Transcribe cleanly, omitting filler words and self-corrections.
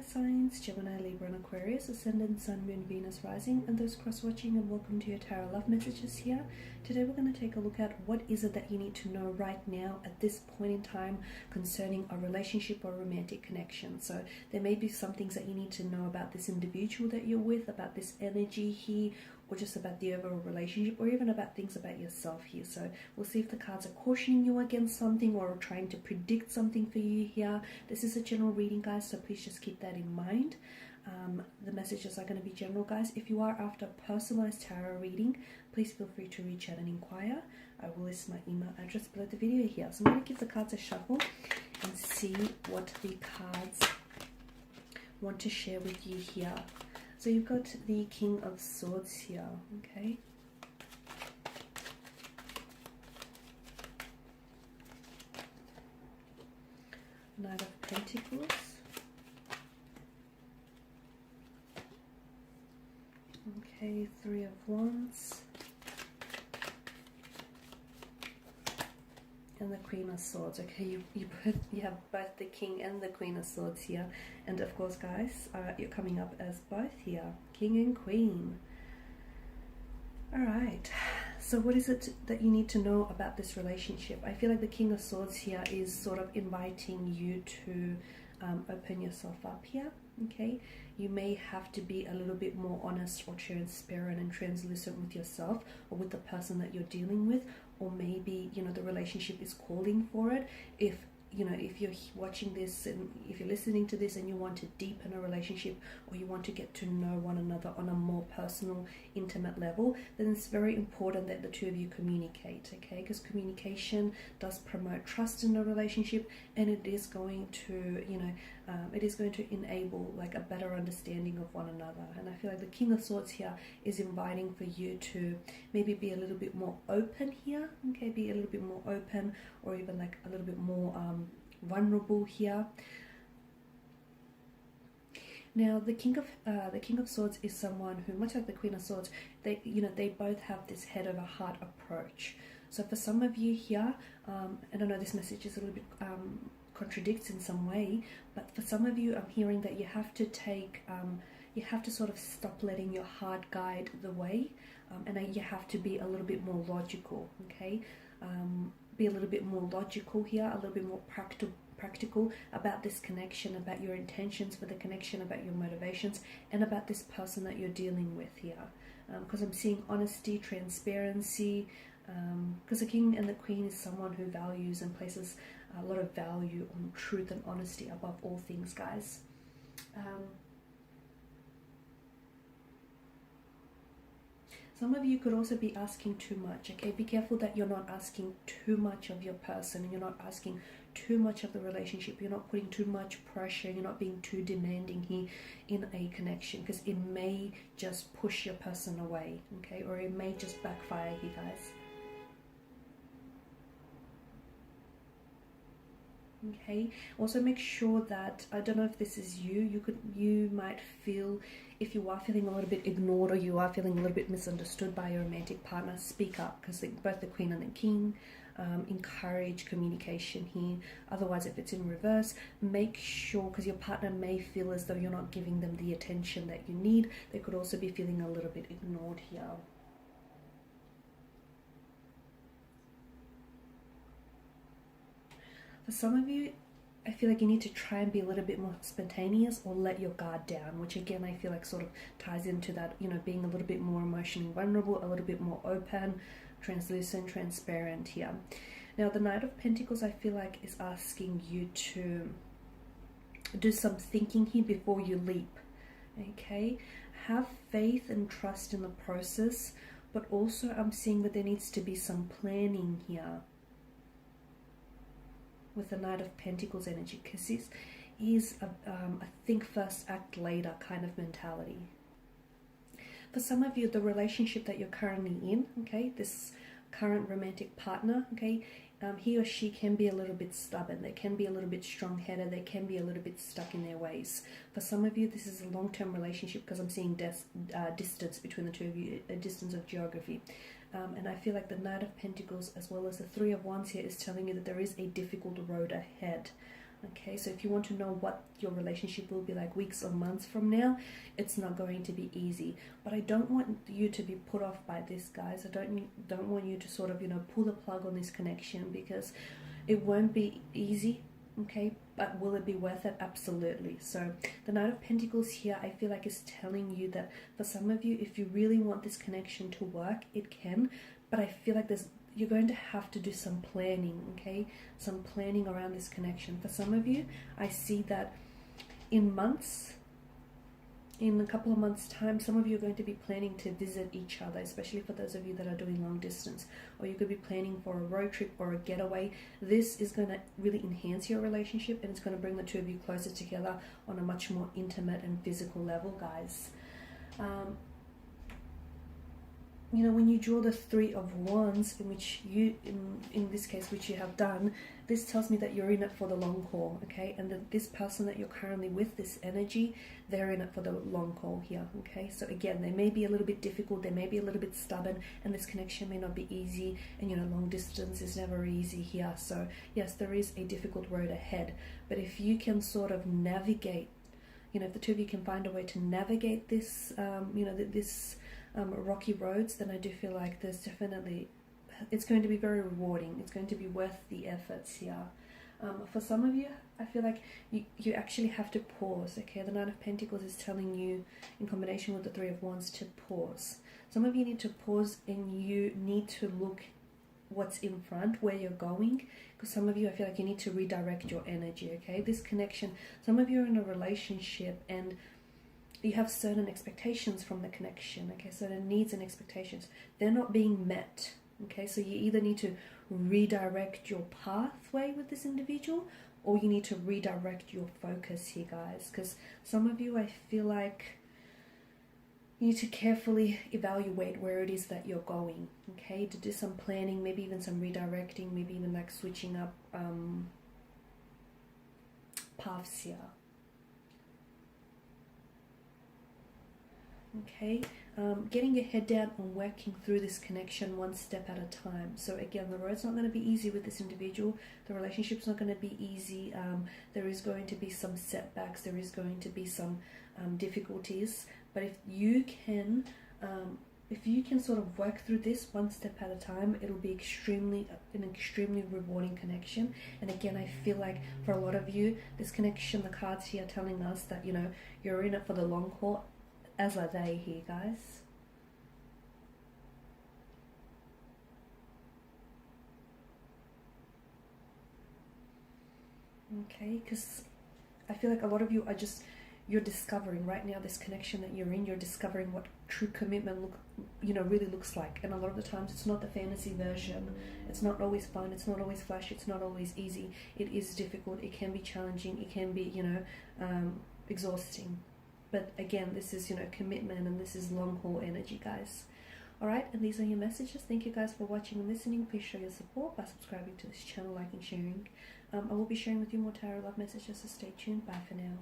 fire signs, Gemini, Libra and Aquarius, Ascendant, Sun, Moon, Venus, Rising, and those cross-watching, and welcome to your Tarot Love Messages here. Today we're going to take a look at what is it that you need to know right now at this point in time concerning a relationship or romantic connection. So there may be some things that you need to know about this individual that you're with, about this energy here, or just about the overall relationship, or even about things about yourself here. So we'll see if the cards are cautioning you against something or trying to predict something for you here. This is a general reading, guys, so please just keep that in mind. The messages are going to be general, guys. If you are after a personalized tarot reading, please feel free to reach out and inquire. I will list my email address below the video here. So I'm going to give the cards a shuffle and see what the cards want to share with you here. So you've got the King of Swords here, okay? Knight of Pentacles. Okay, Three of Wands. And the Queen of Swords. Okay, you have both the King and the Queen of Swords here. And of course, guys, you're coming up as both here, King and Queen. Alright, so what is it that you need to know about this relationship? I feel like the King of Swords here is sort of inviting you to open yourself up here, okay? You may have to be a little bit more honest or transparent and translucent with yourself or with the person that you're dealing with, or maybe, you know, the relationship is calling for it. If you know, if you're watching this and if you're listening to this and you want to deepen a relationship, or you want to get to know one another on a more personal, intimate level, then it's very important that the two of you communicate, okay? Because communication does promote trust in a relationship, and it is going to, you know, it is going to enable like a better understanding of one another. And I feel like the King of Swords here is inviting for you to maybe be a little bit more open here, okay? Be a little bit more open, or even like a little bit more vulnerable here. Now, the King of Swords is someone who, much like the Queen of Swords, they both have this head over heart approach. So for some of you here, and I know this message is a little bit contradicts in some way, but for some of you, I'm hearing that you have to take, you have to sort of stop letting your heart guide the way, and you have to be a little bit more logical, okay? Be a little bit more logical here, a little bit more practical about this connection, about your intentions for the connection, about your motivations, and about this person that you're dealing with here. Because I'm seeing honesty, transparency, because the King and the Queen is someone who values and places a lot of value on truth and honesty above all things, guys. Some of you could also be asking too much, okay? Be careful that you're not asking too much of your person, and you're not asking too much of the relationship. You're not putting too much pressure. You're not being too demanding here in a connection, because it may just push your person away, okay? Or it may just backfire here, guys. Okay, also make sure that, I don't know if this is you might feel, if you are feeling a little bit ignored, or you are feeling a little bit misunderstood by your romantic partner, speak up, because both the Queen and the King encourage communication here. Otherwise, if it's in reverse, make sure, because your partner may feel as though you're not giving them the attention that you need. They could also be feeling a little bit ignored here. For some of you, I feel like you need to try and be a little bit more spontaneous, or let your guard down, which again I feel like sort of ties into that, you know, being a little bit more emotionally vulnerable, a little bit more open, translucent, transparent here. Now, the Knight of Pentacles, I feel like, is asking you to do some thinking here before you leap, okay? Have faith and trust in the process, but also I'm seeing that there needs to be some planning here with the Knight of Pentacles energy, because this is a think first, act later kind of mentality. For some of you, the relationship that you're currently in, okay, this current romantic partner, okay, he or she can be a little bit stubborn. They can be a little bit strong-headed. They can be a little bit stuck in their ways. For some of you, this is a long-term relationship, because I'm seeing distance between the two of you, a distance of geography. And I feel like the Knight of Pentacles as well as the Three of Wands here is telling you that there is a difficult road ahead. Okay, so if you want to know what your relationship will be like weeks or months from now, it's not going to be easy. But I don't want you to be put off by this, guys. I don't want you to sort of, you know, pull the plug on this connection, because it won't be easy. Okay, but will it be worth it? Absolutely. So the Knight of Pentacles here, I feel like is telling you that for some of you, if you really want this connection to work, it can. But I feel like you're going to have to do some planning, okay? Some planning around this connection. For some of you, I see that in a couple of months' time, some of you are going to be planning to visit each other, especially for those of you that are doing long distance, or you could be planning for a road trip or a getaway. This is going to really enhance your relationship, and it's going to bring the two of you closer together on a much more intimate and physical level, guys. You know, when you draw the Three of Wands, in which you, in this case, which you have done, this tells me that you're in it for the long haul, okay? And that this person that you're currently with, this energy, they're in it for the long haul here, okay? So again, they may be a little bit difficult, they may be a little bit stubborn, and this connection may not be easy, and you know, long distance is never easy here. So yes, there is a difficult road ahead, but if you can sort of navigate, you know, if the two of you can find a way to navigate this, you know, this rocky roads, then I do feel like it's going to be very rewarding. It's going to be worth the efforts here. For some of you, I feel like you actually have to pause, okay? The Knight of Pentacles is telling you, in combination with the Three of Wands, to pause. Some of you need to pause, and you need to look what's in front, where you're going, because some of you, I feel like you need to redirect your energy, okay? This connection, some of you are in a relationship and you have certain expectations from the connection, okay? Certain needs and expectations. They're not being met, okay? So you either need to redirect your pathway with this individual, or you need to redirect your focus here, guys. Because some of you, I feel like you need to carefully evaluate where it is that you're going, okay? To do some planning, maybe even some redirecting, maybe even like switching up paths here. Okay, getting your head down and working through this connection one step at a time. So again, the road's not going to be easy with this individual. The relationship's not going to be easy. There is going to be some setbacks. There is going to be some difficulties. But if you can sort of work through this one step at a time, it'll be an extremely rewarding connection. And again, I feel like for a lot of you, this connection, the cards here are telling us that, you know, you're in it for the long haul, as are they here, guys. Okay, because I feel like a lot of you are you're discovering right now this connection that you're in. You're discovering what true commitment really looks like. And a lot of the times it's not the fantasy version. It's not always fun. It's not always flashy. It's not always easy. It is difficult. It can be challenging. It can be, exhausting. But again, this is, commitment, and this is long haul energy, guys. Alright, and these are your messages. Thank you guys for watching and listening. Please show your support by subscribing to this channel, liking, sharing. I will be sharing with you more tarot love messages, so stay tuned. Bye for now.